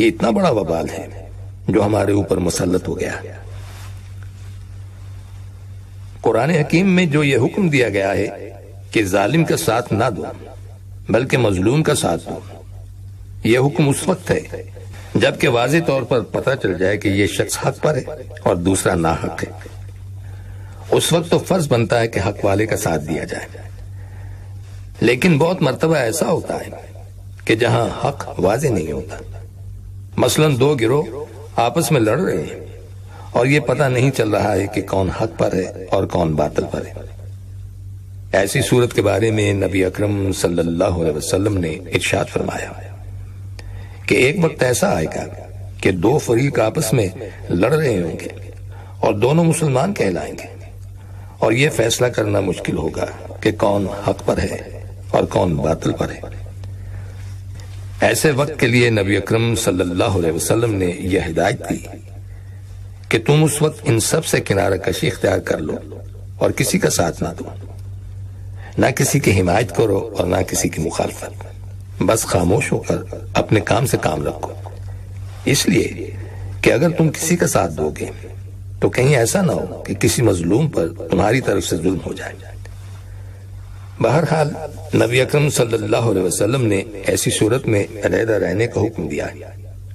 یہ اتنا بڑا وبال ہے جو ہمارے اوپر مسلط ہو گیا. قرآن حکیم میں جو یہ حکم دیا گیا ہے کہ ظالم کا ساتھ نہ دو بلکہ مظلوم کا ساتھ دو، یہ حکم اس وقت ہے جبکہ واضح طور پر پتہ چل جائے کہ یہ شخص حق پر ہے اور دوسرا ناحق ہے. اس وقت تو فرض بنتا ہے کہ حق والے کا ساتھ دیا جائے. لیکن بہت مرتبہ ایسا ہوتا ہے کہ جہاں حق واضح نہیں ہوتا، مثلا دو گروہ آپس میں لڑ رہے ہیں اور یہ پتہ نہیں چل رہا ہے کہ کون حق پر ہے اور کون باطل پر ہے. ایسی صورت کے بارے میں نبی اکرم صلی اللہ علیہ وسلم نے ارشاد فرمایا کہ ایک وقت ایسا آئے گا کہ دو فریق آپس میں لڑ رہے ہوں گے اور دونوں مسلمان کہلائیں گے، اور یہ فیصلہ کرنا مشکل ہوگا کہ کون حق پر ہے اور کون باطل پر ہے. ایسے وقت کے لیے نبی اکرم صلی اللہ علیہ وسلم نے یہ ہدایت دی کہ تم اس وقت ان سب سے کنارہ کشی اختیار کر لو اور کسی کا ساتھ نہ دو، نہ کسی کی حمایت کرو اور نہ کسی کی مخالفت. بس خاموش ہو کر اپنے کام سے کام رکھو، اس لیے کہ اگر تم کسی کا ساتھ دو گے تو کہیں ایسا نہ ہو کہ کسی مظلوم پر تمہاری طرف سے ظلم ہو جائے. بہرحال نبی اکرم صلی اللہ علیہ وسلم نے ایسی صورت میں علیحدہ رہنے کا حکم دیا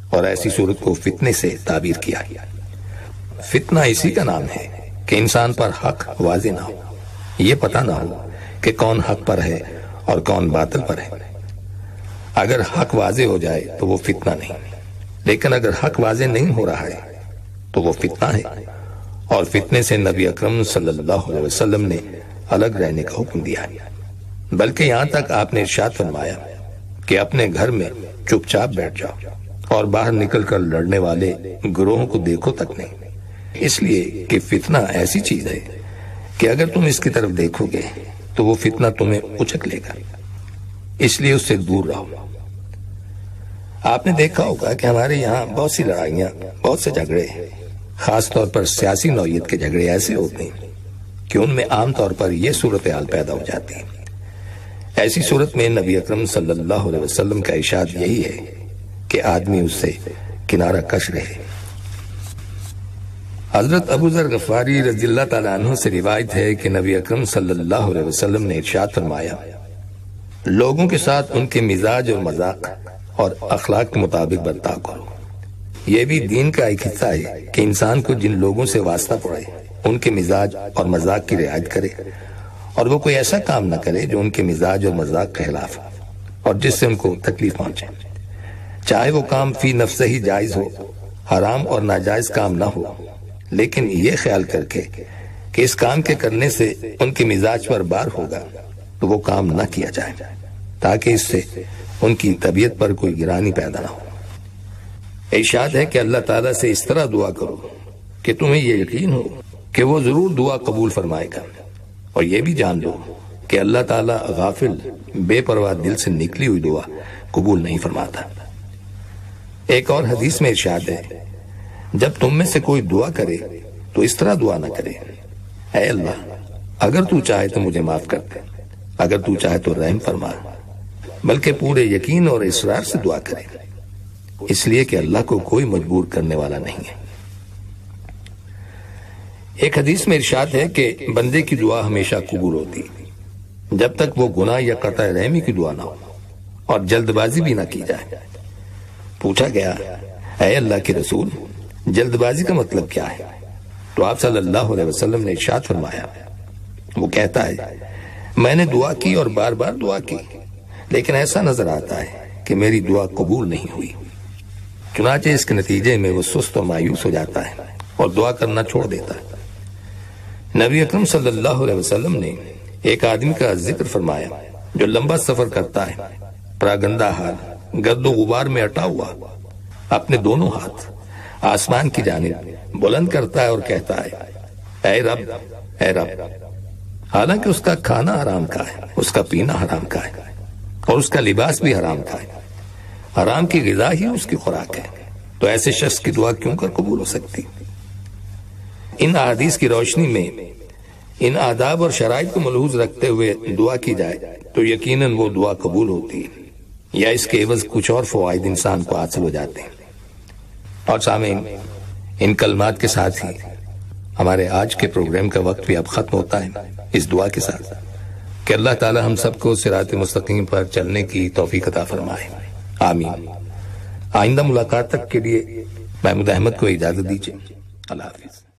اور ایسی صورت کو فتنے سے تعبیر کیا. فتنہ اسی کا نام ہے کہ انسان پر حق واضح نہ ہو، یہ پتہ نہ ہو کہ کون حق پر ہے اور کون باطل پر ہے. اگر حق واضح ہو جائے تو وہ فتنہ نہیں، لیکن اگر حق واضح نہیں ہو رہا ہے تو وہ فتنہ ہے، اور فتنے سے نبی اکرم صلی اللہ علیہ وسلم نے الگ رہنے کا حکم دیا. بلکہ یہاں تک آپ نے ارشاد فرمایا کہ اپنے گھر میں چپ چاپ بیٹھ جاؤ اور باہر نکل کر لڑنے والے گروہوں کو دیکھو تک نہیں، اس لیے کہ فتنہ ایسی چیز ہے کہ اگر تم اس کی طرف دیکھو گے تو وہ فتنہ تمہیں اچک لے گا، اس لیے اس سے دور رہو. آپ نے دیکھا ہوگا کہ ہمارے یہاں بہت سی لڑائیاں، بہت سے جھگڑے، خاص طور پر سیاسی نوعیت کے جھگڑے ایسے ہوتے ہیں کہ ان میں عام طور پر یہ صورتحال پیدا ہو جاتی ہے. ایسی صورت میں نبی اکرم صلی اللہ علیہ وسلم کا ارشاد یہی ہے کہ آدمی اس سے کنارہ کش رہے. حضرت ابو ذر غفاری رضی اللہ تعالیٰ عنہ سے روایت ہے کہ نبی اکرم صلی اللہ علیہ وسلم نے ارشاد فرمایا، لوگوں کے ساتھ ان کے مزاج اور مذاق اور اخلاق کے مطابق برتاؤ کرو. یہ بھی دین کا ایک حصہ ہے کہ انسان کو جن لوگوں سے واسطہ پڑے ان کے مزاج اور مذاق کی رعایت کرے، اور وہ کوئی ایسا کام نہ کرے جو ان کے مزاج اور مذاق کے خلاف اور جس سے ان کو تکلیف پہنچے، چاہے وہ کام فی نفسہ ہی جائز ہو، حرام اور ناجائز کام نہ ہو، لیکن یہ خیال کر کے کہ اس کام کے کرنے سے ان کے مزاج پر بار ہوگا تو وہ کام نہ کیا جائے، تاکہ اس سے ان کی طبیعت پر کوئی گرانی پیدا نہ ہو. ارشاد ہے کہ اللہ تعالیٰ سے اس طرح دعا کرو کہ تمہیں یہ یقین ہو کہ وہ ضرور دعا قبول فرمائے گا، اور یہ بھی جان لو کہ اللہ تعالیٰ غافل بے پرواہ دل سے نکلی ہوئی دعا قبول نہیں فرماتا. ایک اور حدیث میں ارشاد ہے، جب تم میں سے کوئی دعا کرے تو اس طرح دعا نہ کرے، اے اللہ اگر تو چاہے تو مجھے معاف کر دے، اگر تو چاہے تو رحم فرما، بلکہ پورے یقین اور اصرار سے دعا کرے، اس لیے کہ اللہ کو کوئی مجبور کرنے والا نہیں ہے. ایک حدیث میں ارشاد ہے کہ بندے کی دعا ہمیشہ قبول ہوتی جب تک وہ گناہ یا قطع رحمی کی دعا نہ ہو اور جلد بازی بھی نہ کی جائے. پوچھا گیا، اے اللہ کے رسول، جلد بازی کا مطلب کیا ہے؟ تو آپ صلی اللہ علیہ وسلم نے ارشاد فرمایا، وہ کہتا ہے، میں نے دعا کی اور بار بار دعا کی، لیکن ایسا نظر آتا ہے کہ میری دعا قبول نہیں ہوئی، چنانچہ اس کے نتیجے میں وہ سست اور مایوس ہو جاتا ہے اور دعا کرنا چھوڑ دیتا ہے. نبی اکرم صلی اللہ علیہ وسلم نے ایک آدمی کا ذکر فرمایا جو لمبا سفر کرتا ہے، پراگندہ حال، گرد و غبار میں اٹا ہوا، اپنے دونوں ہاتھ آسمان کی جانب بلند کرتا ہے اور کہتا ہے، اے رب، اے رب، حالانکہ اس کا کھانا حرام کا ہے، اس کا پینا حرام کا ہے اور اس کا لباس بھی حرام کا ہے، حرام کی غذا ہی اس کی خوراک ہے، تو ایسے شخص کی دعا کیوں کر قبول ہو سکتی؟ ان احادیث کی روشنی میں ان آداب اور شرائط کو ملحوظ رکھتے ہوئے دعا کی جائے تو یقیناً وہ دعا قبول ہوتی ہے، یا اس کے عوض کچھ اور فوائد انسان کو حاصل ہو جاتے ہیں. اور سامعین، ان کلمات کے ساتھ ہی ہمارے آج کے پروگرام کا وقت بھی اب ختم ہوتا ہے، اس دعا کے ساتھ کہ اللہ تعالی ہم سب کو صراط مستقیم پر چلنے کی توفیق عطا فرمائے، آمین۔ آئندہ ملاقات تک کے لیے محمود احمد کو اجازت دیجیے، اللہ حافظ۔